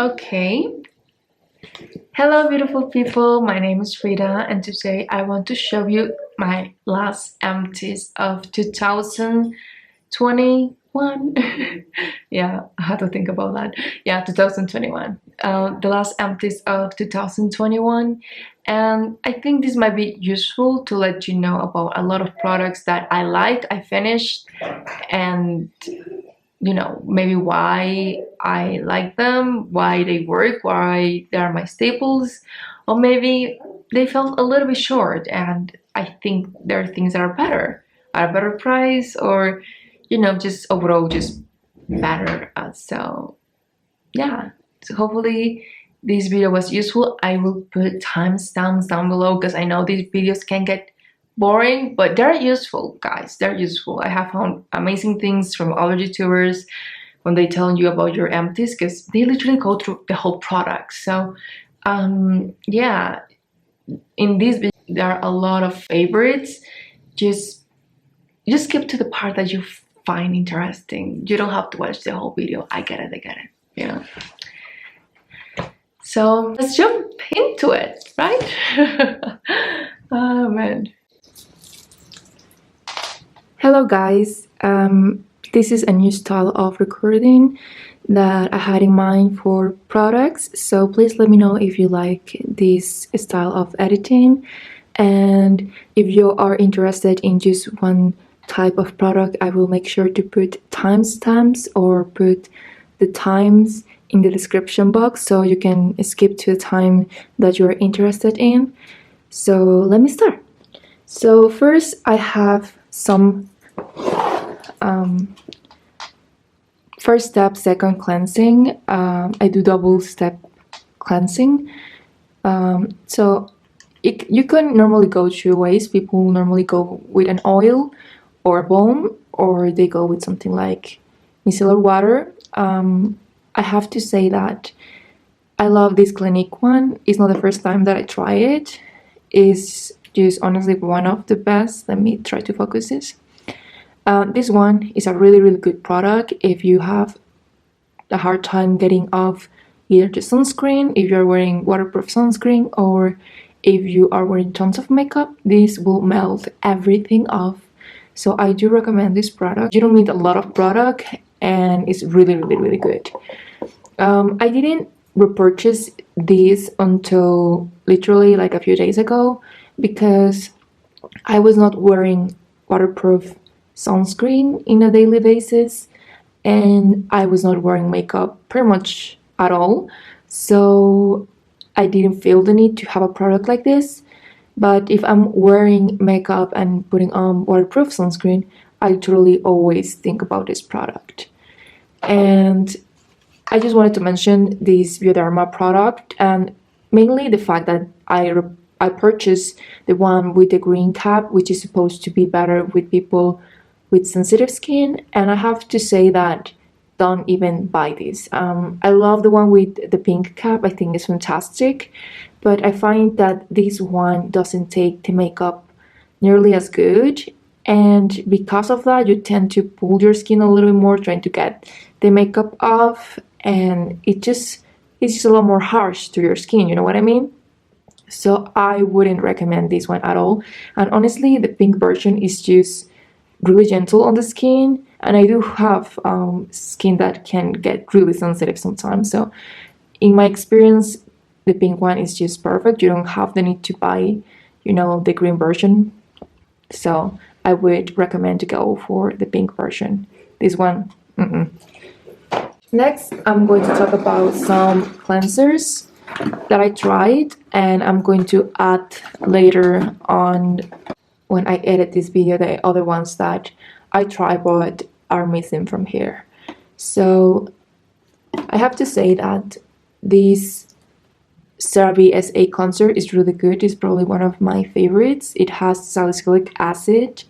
Okay. Hello, beautiful people. My name is Frida, and today I want to show you my last empties of 2021. Yeah, I had to think about that. Yeah, 2021. The last empties of 2021. And I think this might be useful to let you know about a lot of products that I like, I finished, and maybe why I like them, why they work, why they are my staples, or maybe they felt a little bit short and I think there are things that are better at a better price, or just overall just better. So yeah, so hopefully this video was useful. I will put timestamps down below because I know these videos can get boring, but they're useful, guys. They're useful. I have found amazing things from other YouTubers when they tell you about your empties, because they literally go through the whole product. So yeah, in this video there are a lot of favorites. Just skip to the part that you find interesting. You don't have to watch the whole video. I get it, yeah. So let's jump into it, right? Oh man. Hello guys, this is a new style of recording that I had in mind for products, so please let me know if you like this style of editing, and if you are interested in just one type of product, I will make sure to put timestamps or put the times in the description box so you can skip to the time that you're interested in. So let me start. So first I have some first step, second cleansing. I do double step cleansing. So you can normally go two ways. People normally go with an oil or a balm, or they go with something like micellar water. I have to say that I love this Clinique one. It's not the first time that I try it. It's just honestly one of the best. Let me try to focus this. This one is a really good product if you have a hard time getting off either the sunscreen, if you're wearing waterproof sunscreen, or if you are wearing tons of makeup. This will melt everything off. So I do recommend this product. You don't need a lot of product and it's really good. I didn't repurchase this until literally like a few days ago because I was not wearing waterproof sunscreen in a daily basis and I was not wearing makeup pretty much at all, so I didn't feel the need to have a product like this. But if I'm wearing makeup and putting on waterproof sunscreen, I totally always think about this product. And I just wanted to mention this Bioderma product, and mainly the fact that I purchased the one with the green cap, which is supposed to be better with people with sensitive skin, and I have to say that don't even buy this. I love the one with the pink cap. I think it's fantastic, but I find that this one doesn't take the makeup nearly as good, and because of that you tend to pull your skin a little bit more trying to get the makeup off, and it's just a lot more harsh to your skin, you know what I mean? So I wouldn't recommend this one at all. And honestly, the pink version is just really gentle on the skin, and I do have skin that can get really sensitive sometimes, so in my experience the pink one is just perfect. You don't have the need to buy the green version, so I would recommend to go for the pink version. This one Next I'm going to talk about some cleansers that I tried, and I'm going to add later on when I edit this video the other ones that I tried but are missing from here. So I have to say that this CeraVe SA cleanser is really good. It's probably one of my favorites. It has salicylic acid,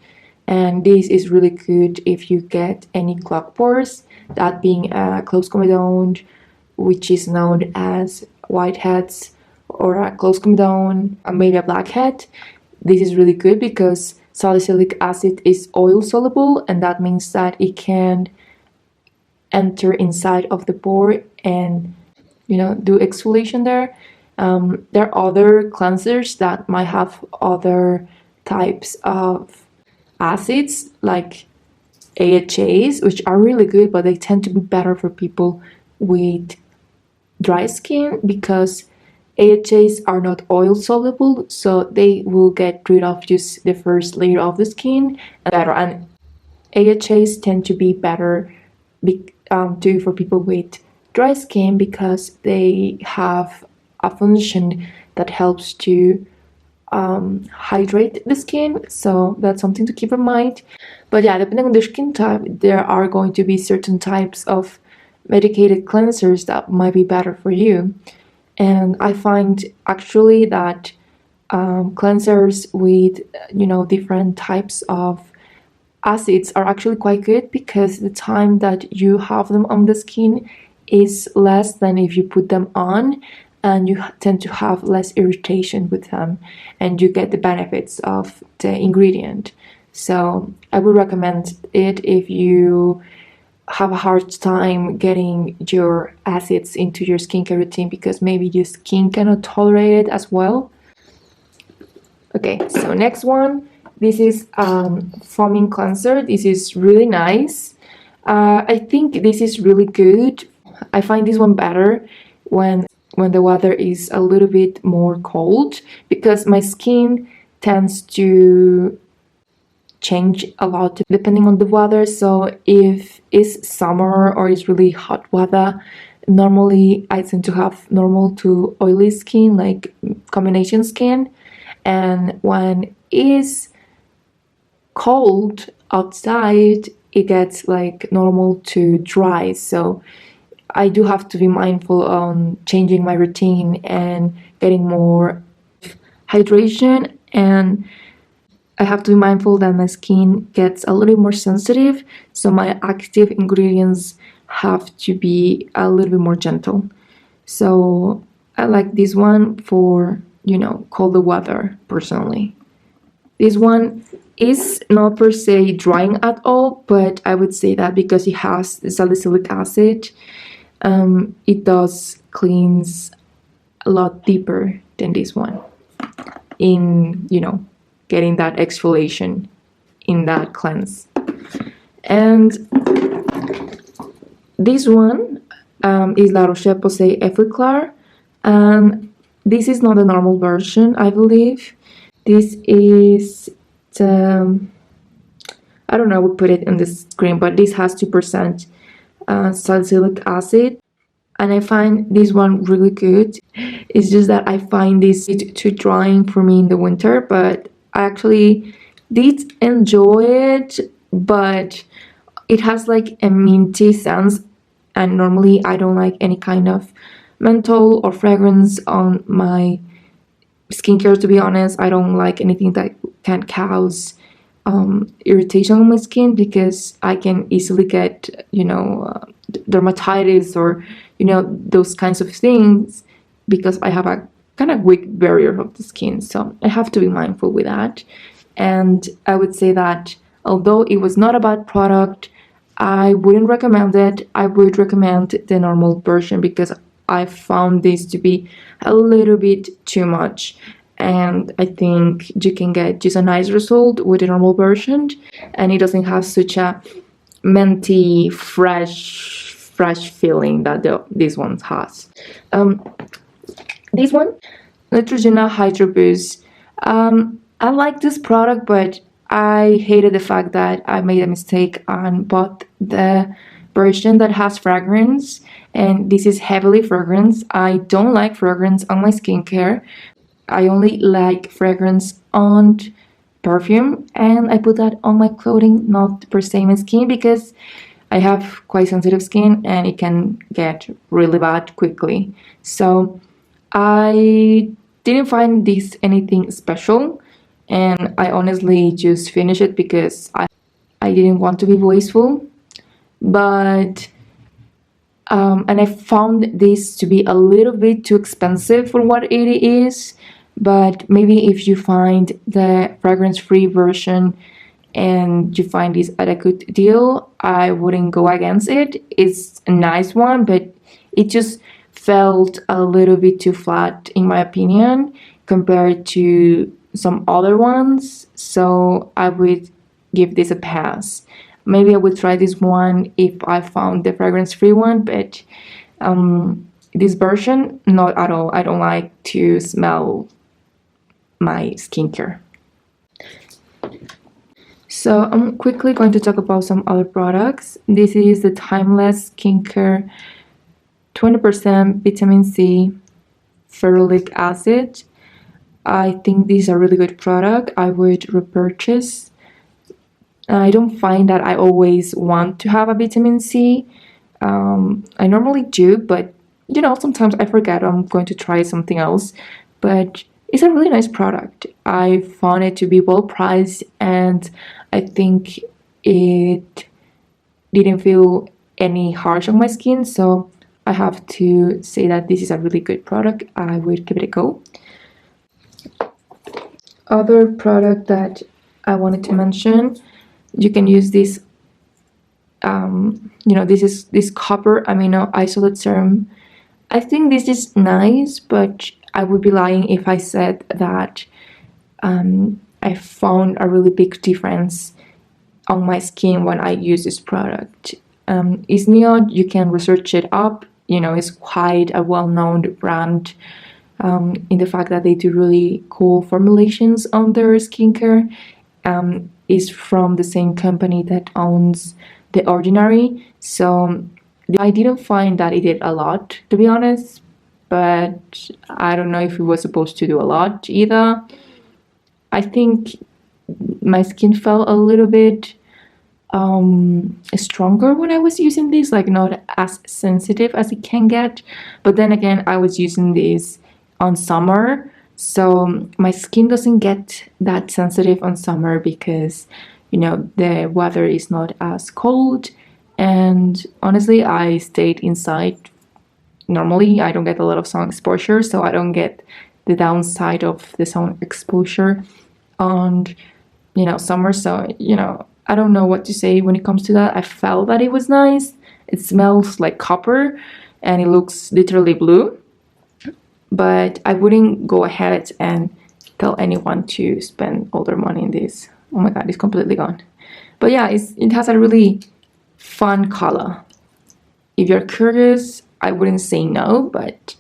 and this is really good if you get any clogged pores, that being a closed comedone, which is known as whiteheads, or a closed comedone, maybe a blackhead. This is really good because salicylic acid is oil soluble, and that means that it can enter inside of the pore and do exfoliation there. There are other cleansers that might have other types of acids like AHAs, which are really good, but they tend to be better for people with dry skin because AHAs are not oil soluble, so they will get rid of just the first layer of the skin better. And AHAs tend to be better too for people with dry skin because they have a function that helps to hydrate the skin, so that's something to keep in mind. But yeah, depending on the skin type, there are going to be certain types of medicated cleansers that might be better for you. And I find actually that cleansers with different types of acids are actually quite good because the time that you have them on the skin is less than if you put them on, and you tend to have less irritation with them, and you get the benefits of the ingredient. So I would recommend it if you have a hard time getting your acids into your skincare routine because maybe your skin cannot tolerate it as well. Okay, so next one. This is foaming cleanser. This is really nice. I think this is really good. I find this one better when the weather is a little bit more cold because my skin tends to change a lot depending on the weather. So if it's summer or it's really hot weather, normally I tend to have normal to oily skin, like combination skin. And when it's cold outside, it gets like normal to dry. So I do have to be mindful on changing my routine and getting more hydration, and I have to be mindful that my skin gets a little more sensitive, so my active ingredients have to be a little bit more gentle. So I like this one for colder weather personally. This one is not per se drying at all, but I would say that because it has salicylic acid, it does cleanse a lot deeper than this one in getting that exfoliation in that cleanse. And this one is La Roche-Posay EFFACLAR, and this is not the normal version, I believe. This is the, I don't know, I would put it on the screen, but this has 2% salicylic acid, and I find this one really good. It's just that I find this too drying for me in the winter, but I actually did enjoy it, but it has like a minty sense, and normally I don't like any kind of menthol or fragrance on my skincare, to be honest. I don't like anything that can cause irritation on my skin because I can easily get dermatitis or those kinds of things because I have a kind of weak barrier of the skin, so I have to be mindful with that. And I would say that although it was not a bad product, I wouldn't recommend it. I would recommend the normal version because I found this to be a little bit too much, and I think you can get just a nice result with the normal version, and it doesn't have such a minty, fresh feeling that this one has. This one, Neutrogena Hydro Boost. I like this product, but I hated the fact that I made a mistake and bought the version that has fragrance, and this is heavily fragrance. I don't like fragrance on my skincare. I only like fragrance on perfume, and I put that on my clothing, not per se my skin, because I have quite sensitive skin and it can get really bad quickly. So I didn't find this anything special, and I honestly just finished it because I didn't want to be wasteful. But and I found this to be a little bit too expensive for what it is. But maybe if you find the fragrance-free version and you find this at a good deal, I wouldn't go against it. It's a nice one, but it just felt a little bit too flat in my opinion compared to some other ones, so I would give this a pass. Maybe I would try this one if I found the fragrance-free one, but this version, not at all. I don't like to smell my skincare. So I'm quickly going to talk about some other products. This is the Timeless Skincare 20% Vitamin C Ferulic Acid. I think this is a really good product. I would repurchase. I don't find that I always want to have a vitamin C. I normally do, but you know, sometimes I forget I'm going to try something else. But it's a really nice product. I found it to be well priced, and I think it didn't feel any harsh on my skin, so I have to say that this is a really good product. I would give it a go. Other product that I wanted to mention, you can use this, this is this copper amino isolate serum. I think this is nice, but I would be lying if I said that I found a really big difference on my skin when I use this product. It's not, you can research it up, it's quite a well-known brand in the fact that they do really cool formulations on their skincare. Is from the same company that owns The Ordinary, so I didn't find that it did a lot, to be honest, but I don't know if it was supposed to do a lot either. I think my skin felt a little bit stronger when I was using this, like not as sensitive as it can get, but then again I was using this on summer, so my skin doesn't get that sensitive on summer because the weather is not as cold, and honestly I stayed inside. Normally I don't get a lot of sun exposure, so I don't get the downside of the sun exposure on summer, so I don't know what to say when it comes to that. I felt that it was nice. It smells like copper and it looks literally blue, but I wouldn't go ahead and tell anyone to spend all their money in this. Oh my god, it's completely gone. But yeah, it has a really fun color. If you're curious, I wouldn't say no, but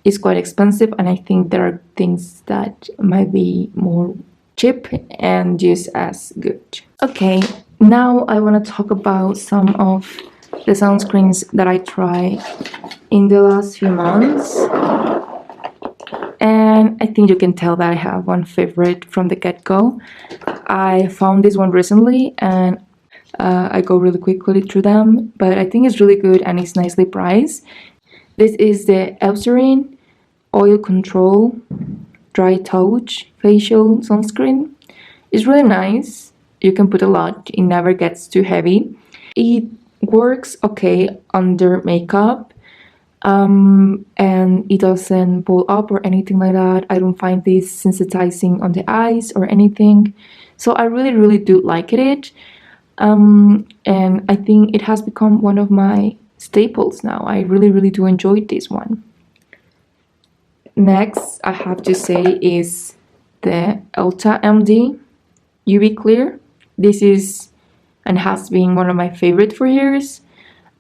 it's quite expensive, and I think there are things that might be more cheap and just as good. Okay, now I want to talk about some of the sunscreens that I tried in the last few months. And I think you can tell that I have one favorite from the get-go. I found this one recently, and I go really quickly through them, but I think it's really good and it's nicely priced. This is the Eucerin Oil Control Dry Touch Facial Sunscreen. It's really nice. You can put a lot. It never gets too heavy. It works okay under makeup. And it doesn't pull up or anything like that. I don't find this sensitizing on the eyes or anything, so I really do like it. And I think it has become one of my staples now. I really do enjoy this one. Next, I have to say, is the Ulta MD UV Clear. This is and has been one of my favorite for years.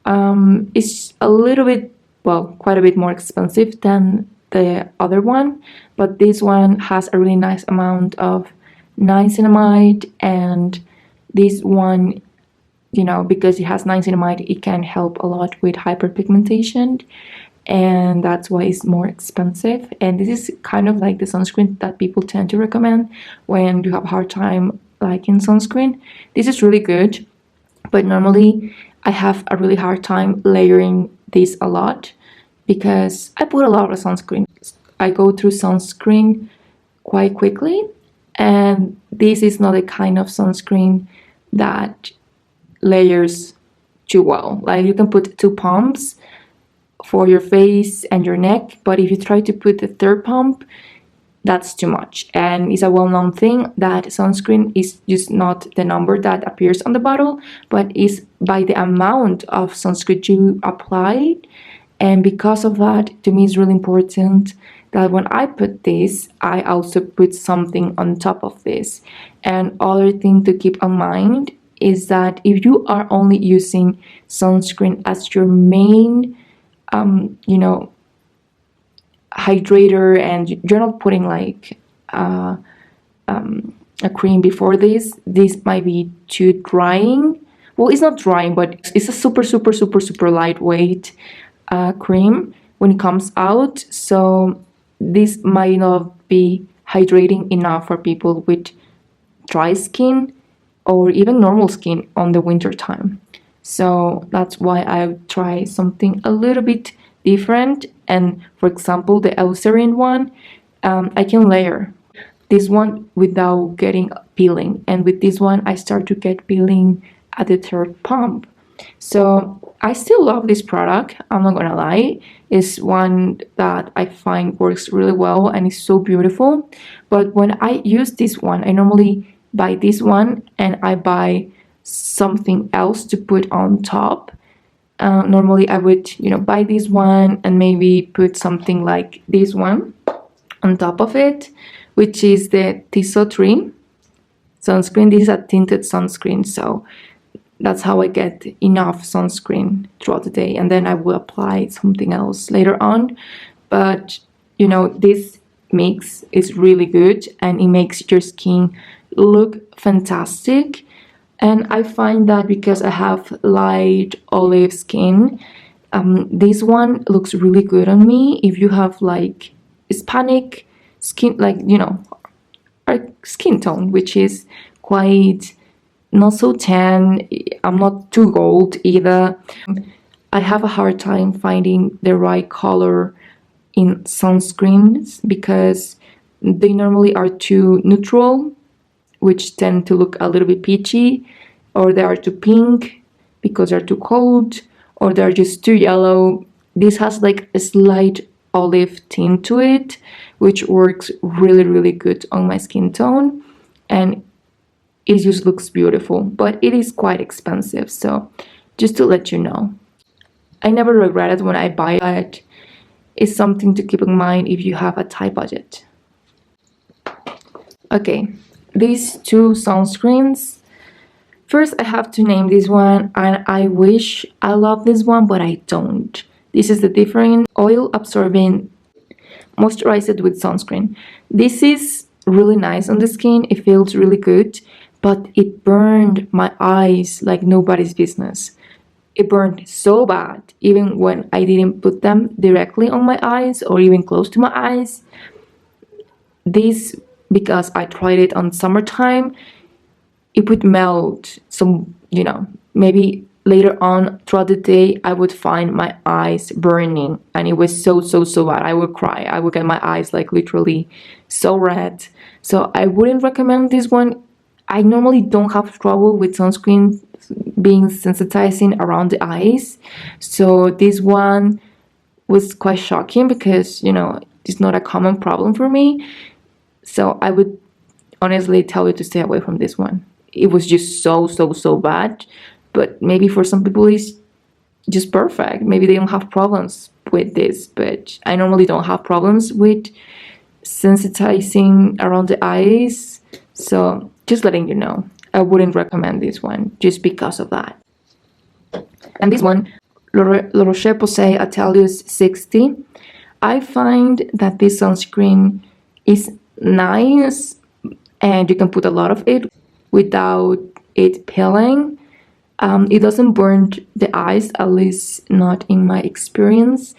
It's a little bit, well, quite a bit more expensive than the other one, but this one has a really nice amount of niacinamide, and this one, because it has niacinamide, it can help a lot with hyperpigmentation, and that's why it's more expensive. And this is kind of like the sunscreen that people tend to recommend when you have a hard time liking sunscreen. This is really good, but normally I have a really hard time layering this a lot because I put a lot of sunscreen. I go through sunscreen quite quickly, and this is not a kind of sunscreen that layers too well. Like, you can put 2 pumps for your face and your neck, but if you try to put the 3rd pump, that's too much. And it's a well-known thing that sunscreen is just not the number that appears on the bottle, but is by the amount of sunscreen you apply. And because of that, to me it's really important that when I put this, I also put something on top of this. And other thing to keep in mind is that if you are only using sunscreen as your main, you know, hydrator, and you're not putting like a cream before this might be too drying. Well, it's not drying, but it's a super lightweight cream when it comes out, so this might not be hydrating enough for people with dry skin or even normal skin on the winter time. So that's why I try something a little bit different. And for example, the Eucerin one, I can layer this one without getting peeling, and with this one I start to get peeling at the third pump. So I still love this product, I'm not gonna lie. It's one that I find works really well and is so beautiful. But when I use this one, I normally buy this one and I buy something else to put on top. Normally I would, you know, buy this one and maybe put something like this one on top of it, which is the TSO3 sunscreen. This is a tinted sunscreen, so that's how I get enough sunscreen throughout the day, and then I will apply something else later on. But you know, this mix is really good and it makes your skin look fantastic. And I find that because I have light olive skin, this one looks really good on me. If you have like Hispanic skin, like, you know, our skin tone, which is quite not so tan, I'm not too gold either. I have a hard time finding the right color in sunscreens because they normally are too neutral, which tend to look a little bit peachy, or they are too pink because they're too cold, or they're just too yellow. This has like a slight olive tint to it, which works really good on my skin tone, and it just looks beautiful. But it is quite expensive, so just to let you know. I never regret it when I buy it. It's something to keep in mind if you have a tight budget. Okay, these two sunscreens. First, I have to name this one, and I wish I love this one, but I don't. This is the different oil absorbing moisturizer with sunscreen. This is really nice on the skin. It feels really good, but it burned my eyes like nobody's business. It burned so bad, even when I didn't put them directly on my eyes or even close to my eyes. This, because I tried it on summertime, it would melt. So, you know, maybe later on throughout the day, I would find my eyes burning, and it was so bad. I would cry. I would get my eyes like literally so red. So I wouldn't recommend this one. I normally don't have trouble with sunscreen being sensitizing around the eyes. So this one was quite shocking because, you know, it's not a common problem for me. So I would honestly tell you to stay away from this one. It was just so bad. But maybe for some people it's just perfect. Maybe they don't have problems with this, but I normally don't have problems with sensitizing around the eyes. So just letting you know, I wouldn't recommend this one just because of that. And this one, La Roche-Posay Atelius 60. I find that this sunscreen is nice and you can put a lot of it without it peeling. It doesn't burn the eyes, at least not in my experience.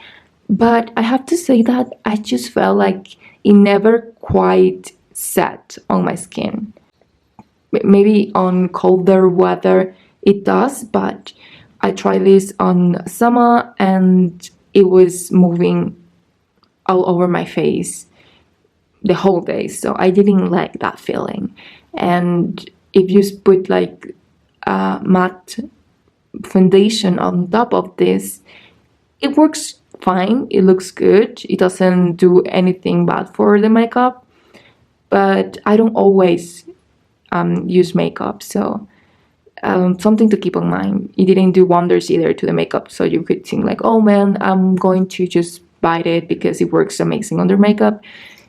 But I have to say that I just felt like it never quite set on my skin. Maybe on colder weather it does, but I tried this on summer and it was moving all over my face the whole day. So I didn't like that feeling. And if you put like matte foundation on top of this, it works fine. It looks good. It doesn't do anything bad for the makeup, but I don't always use makeup, so something to keep in mind. It didn't do wonders either to the makeup, so you could think like, oh man, I'm going to just buy it because it works amazing under makeup.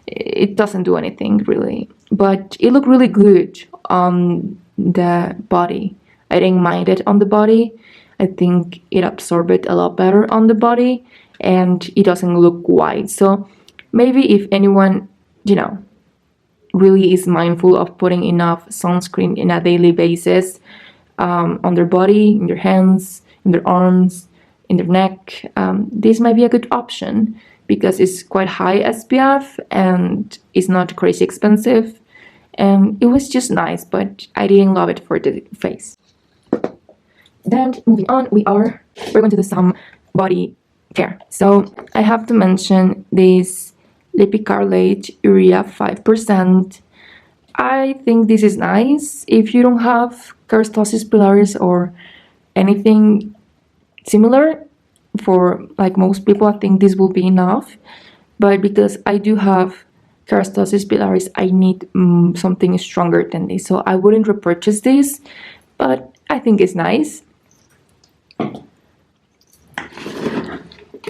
It doesn't do anything really, but it looked really good on the body. I didn't mind it on the body. I think it absorbed a lot better on the body, and it doesn't look white. So maybe if anyone, you know, really is mindful of putting enough sunscreen in a daily basis, on their body, in their hands, in their arms, in their neck, this might be a good option because it's quite high SPF and it's not crazy expensive. And it was just nice, but I didn't love it for the face. Then moving on, we're going to do some body care. So I have to mention this Lipicarlate Urea 5%. I think this is nice. If you don't have keratosis pilaris or anything similar, for like most people, I think this will be enough. But because I do have keratosis pilaris, I need something stronger than this. So I wouldn't repurchase this, but I think it's nice.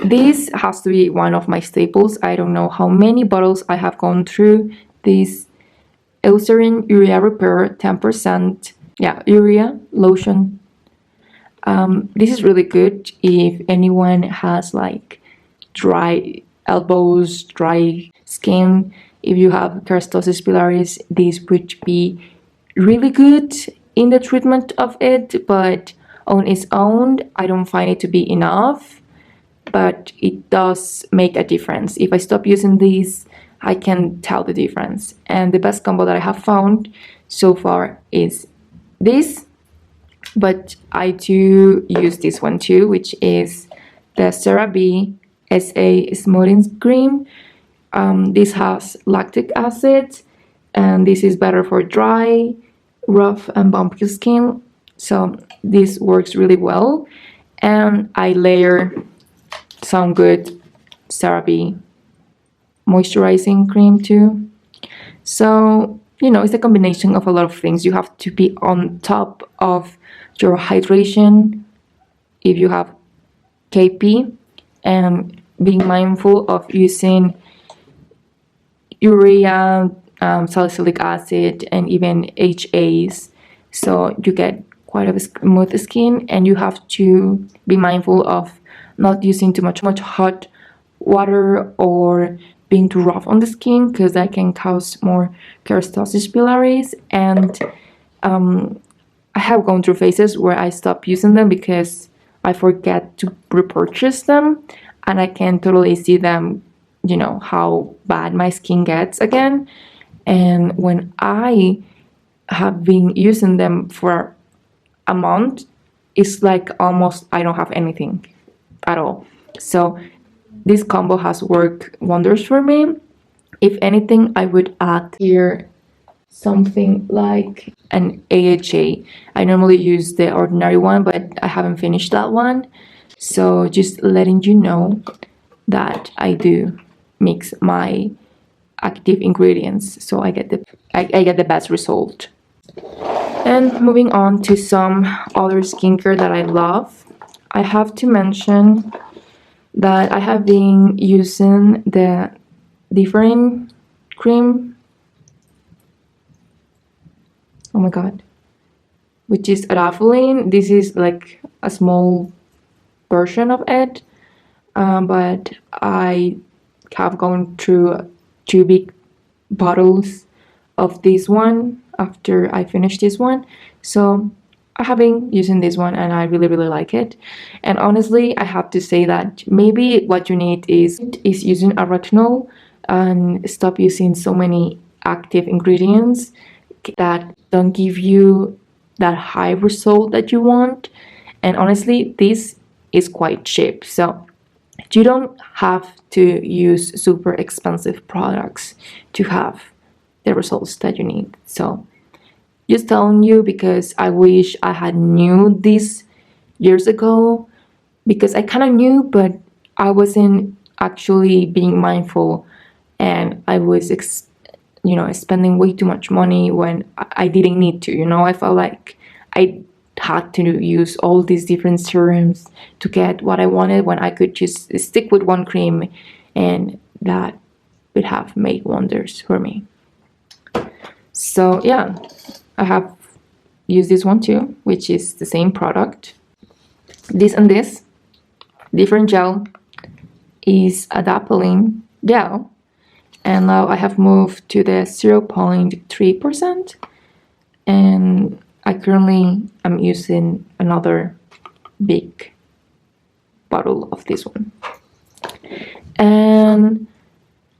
This has to be one of my staples. I don't know how many bottles I have gone through. This Eucerin Urea Repair 10%, urea lotion. This is really good if anyone has like dry elbows, dry skin. If you have keratosis pilaris, this would be really good in the treatment of it, but on its own, I don't find it to be enough. But it does make a difference. If I stop using these, I can tell the difference. And the best combo that I have found so far is this, but I do use this one too, which is the CeraVe SA Smoothing Cream. This has lactic acid, and this is better for dry, rough, and bumpy skin. So this works really well. And I layer some good CeraVe moisturizing cream too. So, you know, it's a combination of a lot of things. You have to be on top of your hydration if you have KP, and being mindful of using urea, salicylic acid, and even HAs, so you get quite a smooth skin. And you have to be mindful of not using too much hot water or being too rough on the skin, because that can cause more keratosis pilaris. And I have gone through phases where I stop using them because I forget to repurchase them, and I can totally see them, you know, how bad my skin gets again. And when I have been using them for a month, it's like almost I don't have anything at all. So this combo has worked wonders for me. If anything, I would add here something like an AHA. I normally use the ordinary one, but I haven't finished that one. So just letting you know that I do mix my active ingredients, so I get the best result. And moving on to some other skincare that I love, I have to mention that I have been using the different cream, oh my god, which is Adaphyline. This is like a small version of it, but I have gone through 2 big bottles of this one after I finished this one. So I have been using this one and I really like it. And honestly, I have to say that maybe what you need is using a retinol and stop using so many active ingredients that don't give you that high result that you want. And honestly, this is quite cheap, so you don't have to use super expensive products to have the results that you need. So just telling you, because I wish I had knew this years ago, because I kind of knew, but I wasn't actually being mindful, and I was spending way too much money when I didn't need to. I felt like I had to use all these different serums to get what I wanted when I could just stick with one cream, and that would have made wonders for me. So yeah, I have used this one too, which is the same product. This and this different gel is adapalene gel, and now I have moved to the 0.3%, and I currently am using another big bottle of this one. And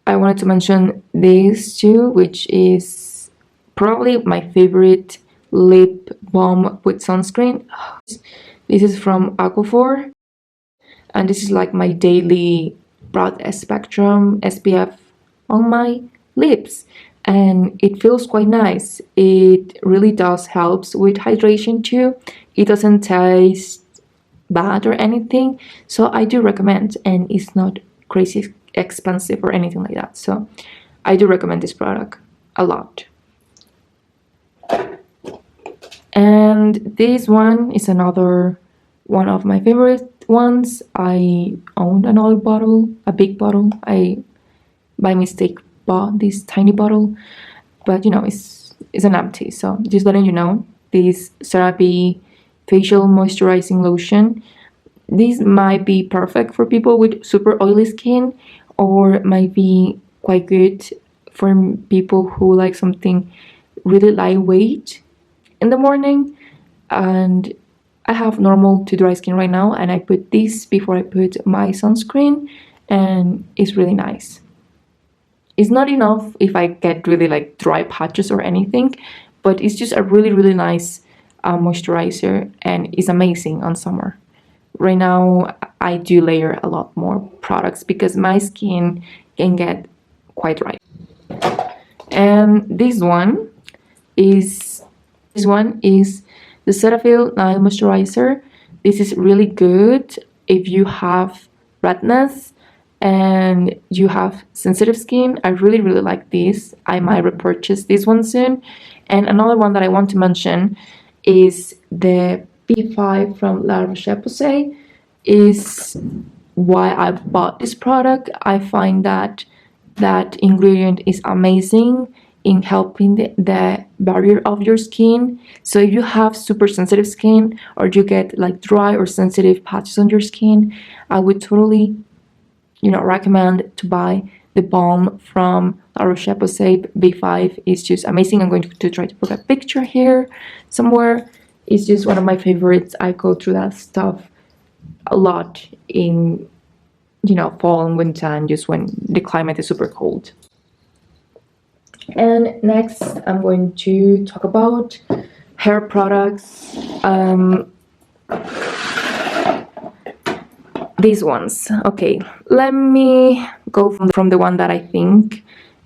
I wanted to mention these two, which is probably my favorite lip balm with sunscreen. This is from Aquaphor, and this is like my daily broad spectrum SPF on my lips, and it feels quite nice. It really does helps with hydration too. It doesn't taste bad or anything, so I do recommend, and it's not crazy expensive or anything like that, so I do recommend this product a lot. And this one is another one of my favorite ones. I owned another bottle, a big bottle. I by mistake bought this tiny bottle, but you know, it's an empty, so just letting you know. This CeraVe facial moisturizing lotion, this might be perfect for people with super oily skin, or might be quite good for people who like something really lightweight in the morning. And I have normal to dry skin right now, and I put this before I put my sunscreen, and it's really nice. It's not enough if I get really like dry patches or anything, but it's just a really nice moisturizer, and it's amazing on summer. Right now I do layer a lot more products because my skin can get quite dry. And this one is the Cetaphil Night Moisturizer. This is really good if you have redness and you have sensitive skin. I really like this. I might repurchase this one soon. And another one that I want to mention is the P5 from La Roche-Posay. Is why I bought this product. I find that that ingredient is amazing in helping the barrier of your skin. So if you have super sensitive skin, or you get like dry or sensitive patches on your skin, I would totally, you know, recommend to buy the balm from La Roche-Posay. B5 is just amazing. I'm going to try to put a picture here somewhere. It's just one of my favorites. I go through that stuff a lot in, you know, fall and winter, and just when the climate is super cold. And next I'm going to talk about hair products. These ones. Okay, let me go from the one that I think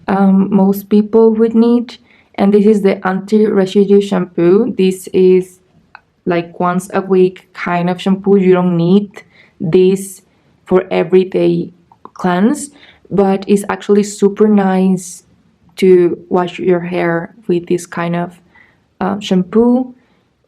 most people would need, and this is the anti-residue shampoo. This is like once a week kind of shampoo. You don't need this for everyday cleanse, but it's actually super nice to wash your hair with this kind of shampoo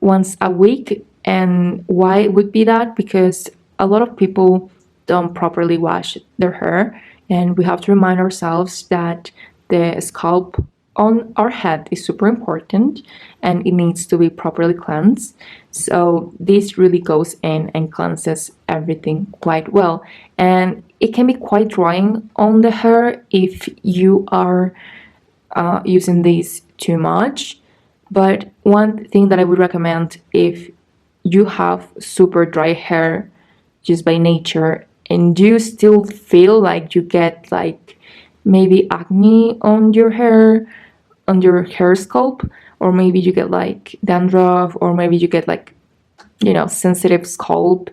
once a week. And why would be that? Because a lot of people don't properly wash their hair, and we have to remind ourselves that the scalp on our head is super important, and it needs to be properly cleansed. So this really goes in and cleanses everything quite well, and it can be quite drying on the hair if you are using this too much. But one thing that I would recommend, if you have super dry hair just by nature, and you still feel like you get like maybe acne on your hair scalp, or maybe you get like dandruff, or maybe you get like, you know, sensitive scalp,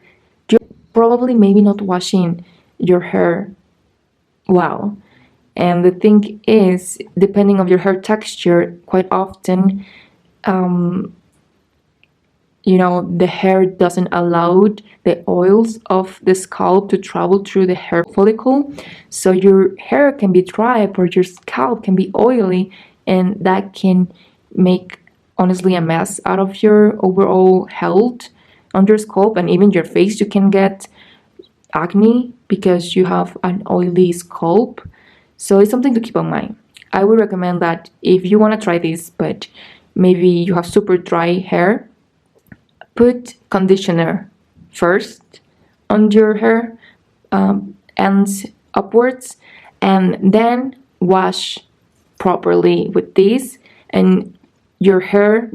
you're probably maybe not washing your hair well. And the thing is, depending on your hair texture, quite often you know, the hair doesn't allow the oils of the scalp to travel through the hair follicle, so your hair can be dry, but your scalp can be oily, and that can make honestly a mess out of your overall health on your scalp and even your face. You can get acne because you have an oily scalp. So it's something to keep in mind. I would recommend that if you want to try this, but maybe you have super dry hair, put conditioner first on your hair, ends upwards, and then wash properly with this, and your hair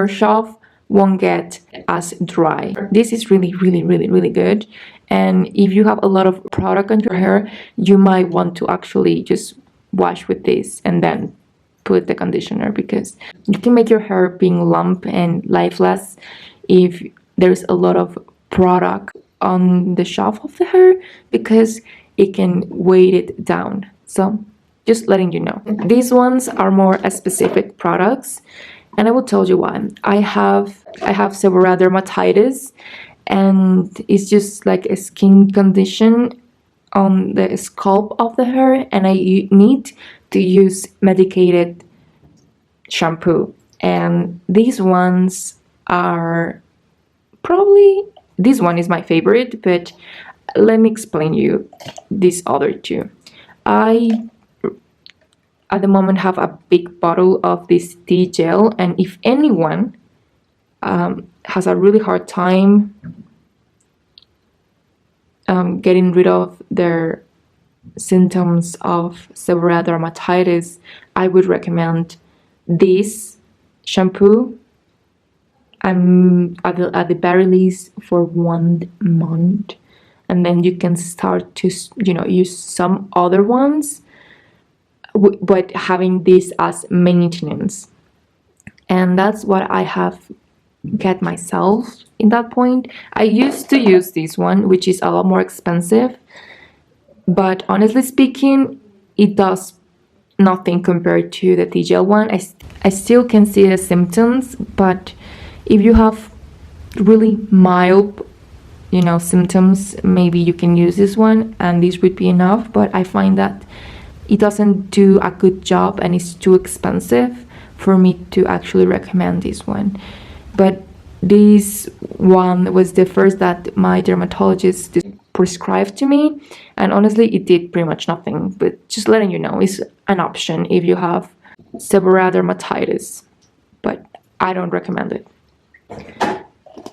shaft won't get as dry. This is really, really, really, really good. And if you have a lot of product on your hair, you might want to actually just wash with this and then put the conditioner, because you can make your hair being lump and lifeless if there's a lot of product on the shaft of the hair, because it can weight it down. So just letting you know. These ones are more specific products, and I will tell you why. I have seborrheic dermatitis, and it's just like a skin condition on the scalp of the hair, and I need to use medicated shampoo. And these ones are probably, this one is my favorite, but let me explain you these other two. I at the moment have a big bottle of this tea gel, and if anyone has a really hard time getting rid of their symptoms of seborrheic dermatitis, I would recommend this shampoo at the very least for 1 month, and then you can start to use some other ones, but having this as maintenance. And that's what I have get myself in that point. I used to use this one, which is a lot more expensive, but honestly speaking, it does nothing compared to the tea gel one. I still can see the symptoms, but if you have really mild symptoms, maybe you can use this one and this would be enough. But I find that it doesn't do a good job and it's too expensive for me to actually recommend this one. But this one was the first that my dermatologist prescribed to me, and honestly it did pretty much nothing. But just letting you know, it's an option if you have seborrheic dermatitis, but I don't recommend it.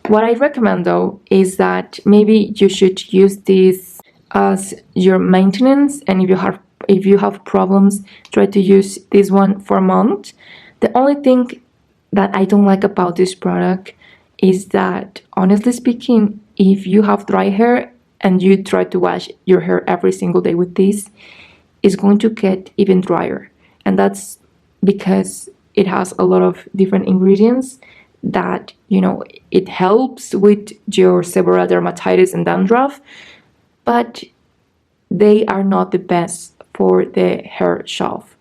What I recommend though is that maybe you should use this as your maintenance, and if you have problems, try to use this one for a month. The only thing that I don't like about this product is that, honestly speaking, if you have dry hair and you try to wash your hair every single day with this, it's going to get even drier. And that's because it has a lot of different ingredients that, it helps with your seborrheic dermatitis and dandruff, but they are not the best for the hair shaft.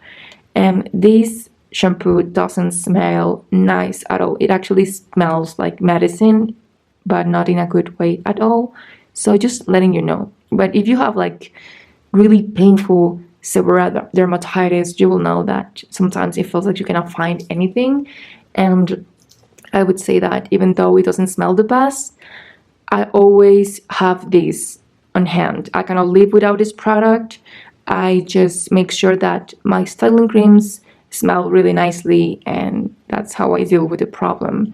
And this shampoo doesn't smell nice at all. It actually smells like medicine, but not in a good way at all. So just letting you know. But if you have like really painful seborrheic dermatitis, you will know that sometimes it feels like you cannot find anything. And I would say that even though it doesn't smell the best, I always have this on hand. I cannot live without this product. I just make sure that my styling creams smell really nicely, and that's how I deal with the problem.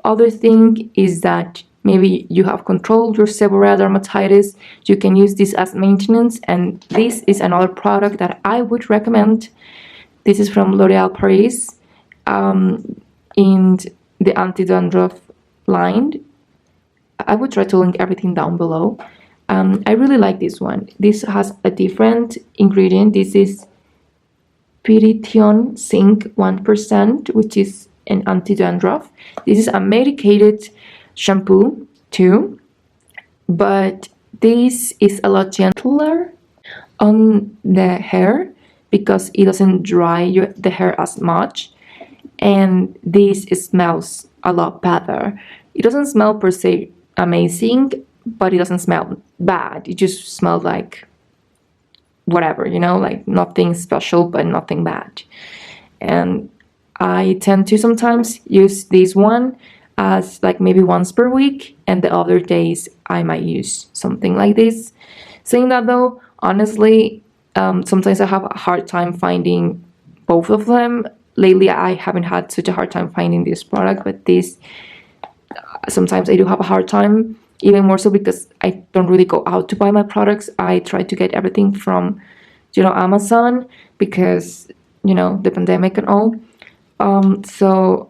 Other thing is that maybe you have controlled your seborrheic dermatitis, you can use this as maintenance, and this is another product that I would recommend. This is from L'Oréal Paris, in the anti-dandruff line. I would try to link everything down below. I really like this one. This has a different ingredient. This is pyrithione zinc 1%, which is an anti-dandruff. This is a medicated shampoo too, but this is a lot gentler on the hair because it doesn't dry the hair as much, and this smells a lot better. It doesn't smell per se amazing, but it doesn't smell bad. It just smells like whatever, like nothing special but nothing bad. And I tend to sometimes use this one as like maybe once per week, and the other days I might use something like this. Saying that though, honestly, sometimes I have a hard time finding both of them. Lately, I haven't had such a hard time finding this product, but this, sometimes I do have a hard time, even more so because I don't really go out to buy my products. I try to get everything from, Amazon, because, the pandemic and all. So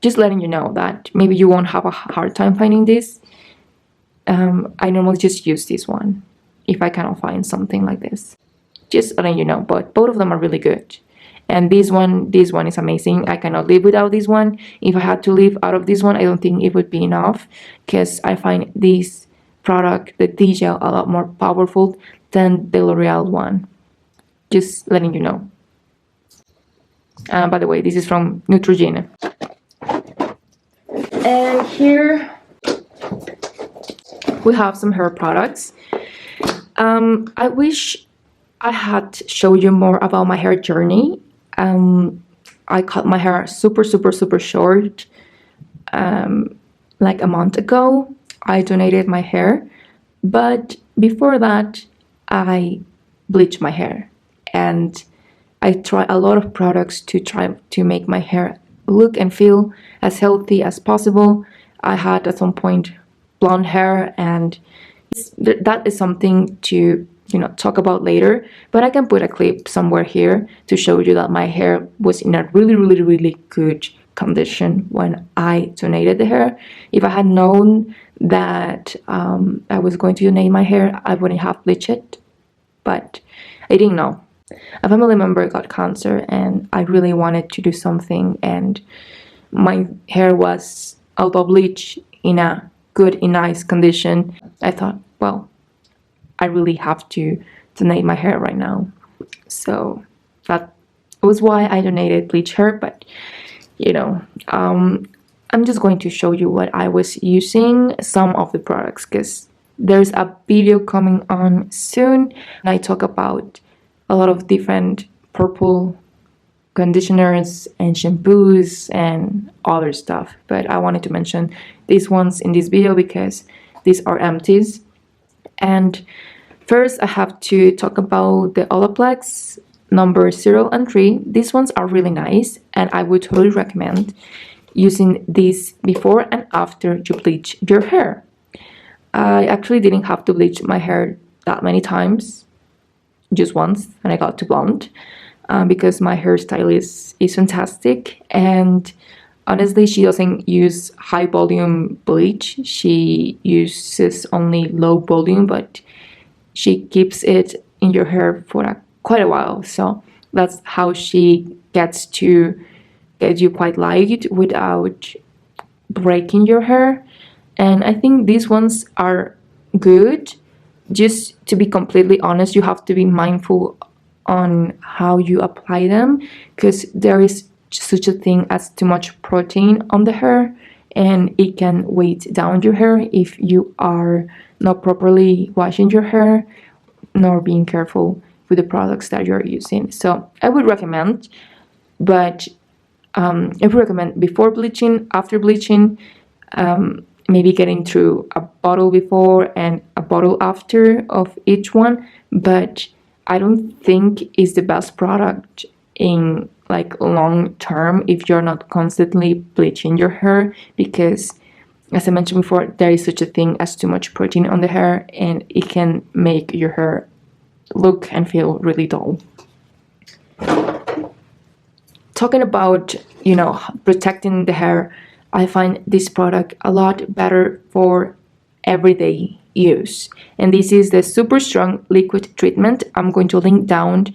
just letting you know that maybe you won't have a hard time finding this. I normally just use this one if I cannot find something like this. Just letting you know, but both of them are really good. And this one is amazing. I cannot live without this one. If I had to live out of this one, I don't think it would be enough, because I find this product, the D-gel, a lot more powerful than the L'Oreal one. Just letting you know. By the way, this is from Neutrogena. And here we have some hair products. I wish I had showed you more about my hair journey. I cut my hair super short like a month ago. I donated my hair, but before that I bleached my hair, and I tried a lot of products to try to make my hair look and feel as healthy as possible. I had at some point blonde hair, and that is something to talk about later, but I can put a clip somewhere here to show you that my hair was in a really good condition when I donated the hair. If I had known that I was going to donate my hair, I wouldn't have bleached it, but I didn't know. A family member got cancer, and I really wanted to do something, and my hair was, although bleached, in a good, nice condition. I thought, well, I really have to donate my hair right now. So that was why I donated bleach hair. But I'm just going to show you what I was using, some of the products, because there's a video coming on soon, and I talk about a lot of different purple conditioners and shampoos and other stuff, but I wanted to mention these ones in this video because these are empties. And first I have to talk about the Olaplex number 0 and 3. These ones are really nice, and I would totally recommend using these before and after you bleach your hair. I actually didn't have to bleach my hair that many times, just once, and I got to blonde. Because my hairstylist is fantastic, and honestly she doesn't use high volume bleach. She uses only low volume, but she keeps it in your hair for quite a while, so that's how she gets to get you quite light without breaking your hair. And I think these ones are good. Just to be completely honest, you have to be mindful on how you apply them, because there is such a thing as too much protein on the hair, and it can weight down your hair if you are not properly washing your hair nor being careful with the products that you're using. So I would recommend, but I would recommend before bleaching, after bleaching, maybe getting through a bottle before and a bottle after of each one, but I don't think it's the best product in like long term if you're not constantly bleaching your hair, because as I mentioned before, there is such a thing as too much protein on the hair, and it can make your hair look and feel really dull. Talking about, protecting the hair, I find this product a lot better for everyday use, and this is the super strong liquid treatment. I'm going to link down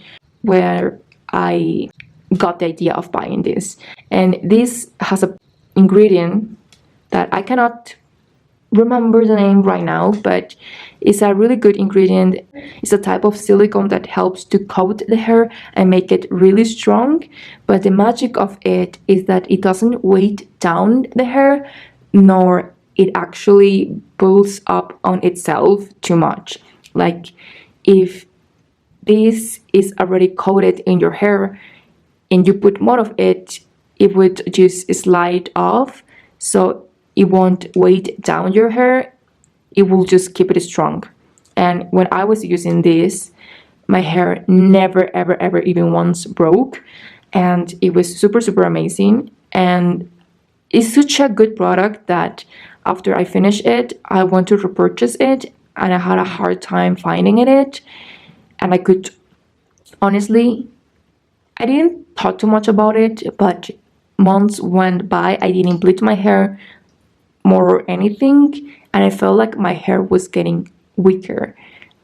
where I got the idea of buying this, and this has a ingredient that I cannot remember the name right now, but it's a really good ingredient. It's a type of silicone that helps to coat the hair and make it really strong, but the magic of it is that it doesn't weight down the hair, nor it actually builds up on itself too much. Like if this is already coated in your hair and you put more of it, it would just slide off, so it won't weight down your hair. It will just keep it strong. And when I was using this, my hair never ever ever even once broke, and it was super super amazing. And it's such a good product that after I finish it, I want to repurchase it, and I had a hard time finding it. And I could honestly, I didn't talk too much about it, but months went by, I didn't bleach my hair more or anything, and I felt like my hair was getting weaker.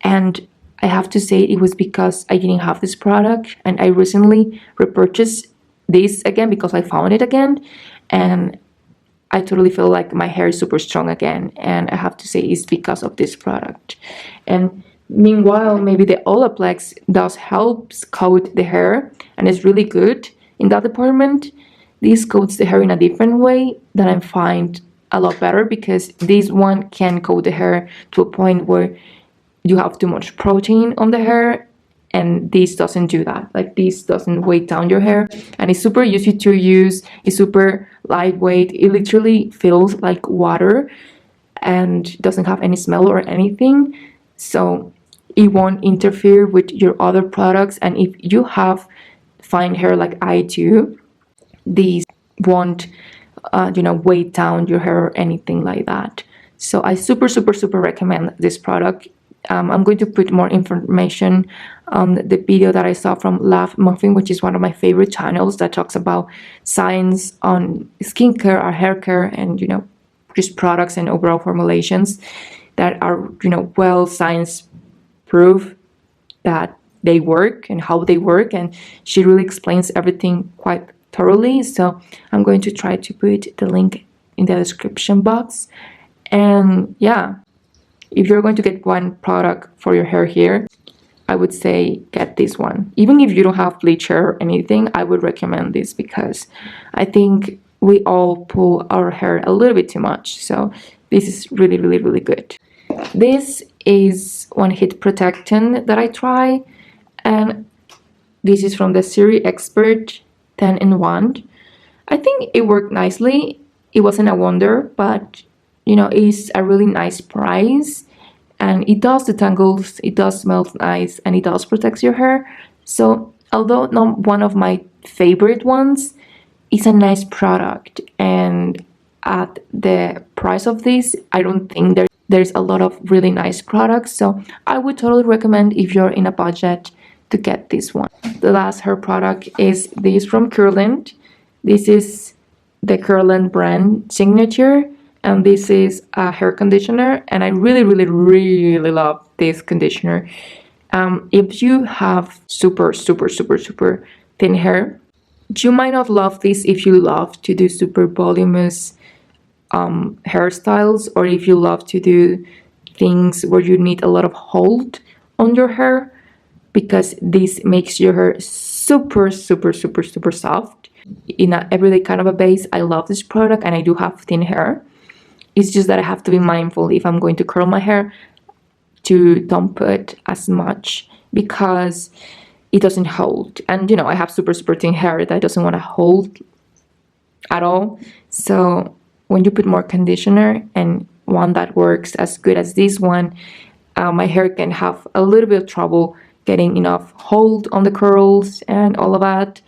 And I have to say it was because I didn't have this product, and I recently repurchased this again because I found it again, and I totally feel like my hair is super strong again, and I have to say it's because of this product. And meanwhile, maybe the Olaplex does helps coat the hair, and it's really good in that department. This coats the hair in a different way that I find a lot better, because this one can coat the hair to a point where you have too much protein on the hair, and this doesn't do that. Like, this doesn't weigh down your hair, and it's super easy to use. It's super lightweight. It literally feels like water and doesn't have any smell or anything, so it won't interfere with your other products. And if you have fine hair like I do, these won't weigh down your hair or anything like that. So I super super super recommend this product. I'm going to put more information on the video that I saw from Laugh Muffin, which is one of my favorite channels that talks about science on skincare or hair care, and just products and overall formulations that are well science proof that they work and how they work, and she really explains everything quite thoroughly. So I'm going to try to put the link in the description box. And yeah, if you're going to get one product for your hair here, I would say get this one. Even if you don't have bleach hair or anything, I would recommend this, because I think we all pull our hair a little bit too much. So this is really really really good. This is one heat protectant that I try, and this is from the Serum Expert 10-in-1. I think it worked nicely. It wasn't a wonder, but it's a really nice price, and it does detangles, it does smell nice, and it does protect your hair. So although not one of my favorite ones, it's a nice product. And at the price of this, I don't think there's a lot of really nice products. So I would totally recommend, if you're in a budget, to get this one. The last hair product is this from Curlent. This is the Curlent brand signature, and this is a hair conditioner, and I really really really love this conditioner. If you have super super super super thin hair, you might not love this if you love to do super voluminous hairstyles, or if you love to do things where you need a lot of hold on your hair, because this makes your hair super super super super soft in an everyday kind of a base. I love this product, and I do have thin hair. It's just that I have to be mindful if I'm going to curl my hair to don't put as much, because it doesn't hold. And I have super super thin hair that doesn't want to hold at all. So when you put more conditioner, and one that works as good as this one, my hair can have a little bit of trouble getting enough hold on the curls and all of that.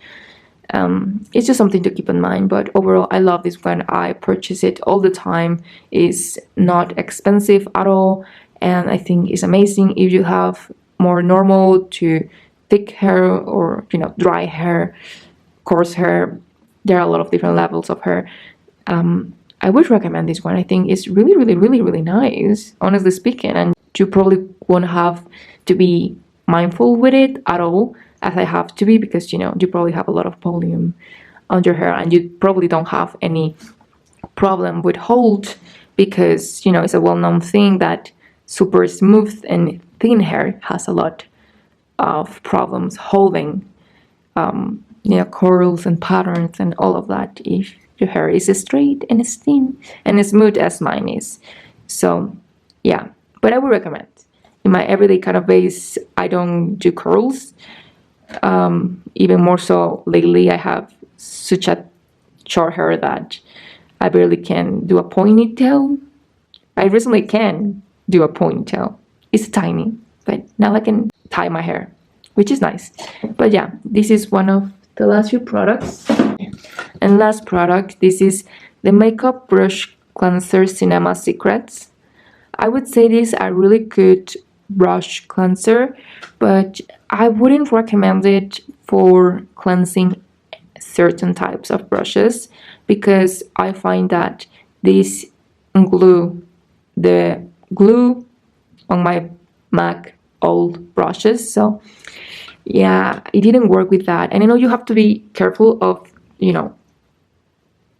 It's just something to keep in mind. But overall, I love this one. I purchase it all the time. It's not expensive at all, and I think it's amazing if you have more normal to thick hair, or dry hair, coarse hair. There are a lot of different levels of hair. I would recommend this one. I think it's really really really really nice, honestly speaking, and you probably won't have to be mindful with it at all, as I have to be, because you probably have a lot of volume on your hair, and you probably don't have any problem with hold, because it's a well-known thing that super smooth and thin hair has a lot of problems holding curls and patterns and all of that, if your hair is straight and thin and smooth as mine is. So yeah, but I would recommend. In my everyday kind of base, I don't do curls. Even more so lately, I have such a short hair that I barely can do a ponytail. I recently can do a ponytail. It's tiny, but now I can tie my hair, which is nice. But yeah, this is one of the last few products. And last product, this is the Makeup Brush Cleanser Cinema Secrets. I would say this is a really good brush cleanser, but I wouldn't recommend it for cleansing certain types of brushes because I find that this the glue on my MAC old brushes. So yeah, it didn't work with that. And I know you have to be careful of, you know,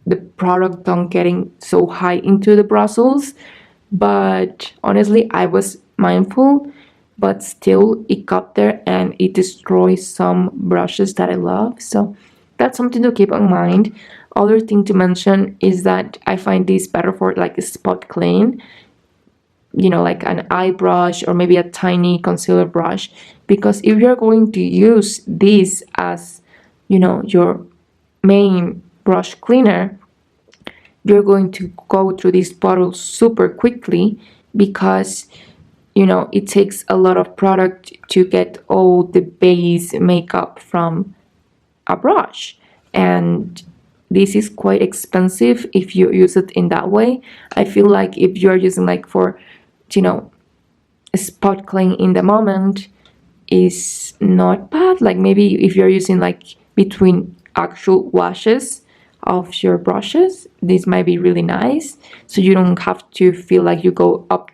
the product don't getting so high into the bristles, but honestly I was mindful, but still it got there and it destroys some brushes that I love. So that's something to keep in mind. Other thing to mention is that I find this better for like a spot clean, you know, like an eye brush or maybe a tiny concealer brush, because if you're going to use this as, you know, your main brush cleaner, you're going to go through this bottle super quickly because, you know, it takes a lot of product to get all the base makeup from a brush, and this is quite expensive if you use it in that way. I feel like if you're using like for, you know, a spot clean in the moment is not bad. Like maybe if you're using like between actual washes of your brushes, this might be really nice, so you don't have to feel like you go up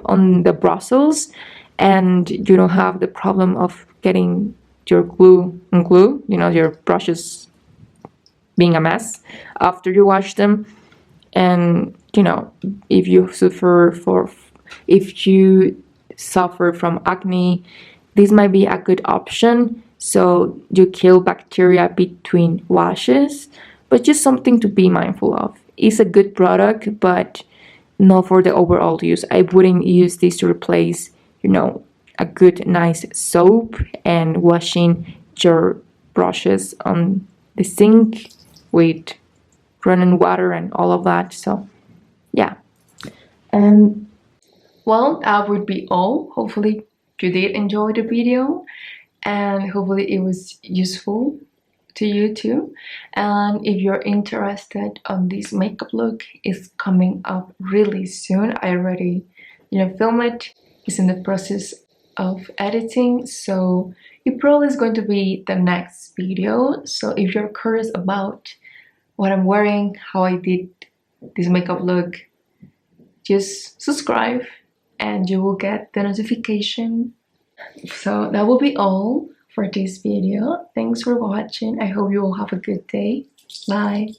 on the bristles and you don't have the problem of getting your glue, you know, your brushes being a mess after you wash them. And you know, if you suffer from acne, this might be a good option, so you kill bacteria between washes. But just something to be mindful of. It's a good product, but not for the overall use. I wouldn't use this to replace, you know, a good nice soap and washing your brushes on the sink with running water and all of that. So yeah, and well, that would be all. Hopefully you did enjoy the video and hopefully it was useful to you too. And if you're interested on this makeup look, it's coming up really soon. I already, you know, filmed it. It's in the process of editing, so it probably is going to be the next video. So if you're curious about what I'm wearing, how I did this makeup look, just subscribe and you will get the notification. So that will be all for this video. Thanks for watching. I hope you all have a good day. Bye.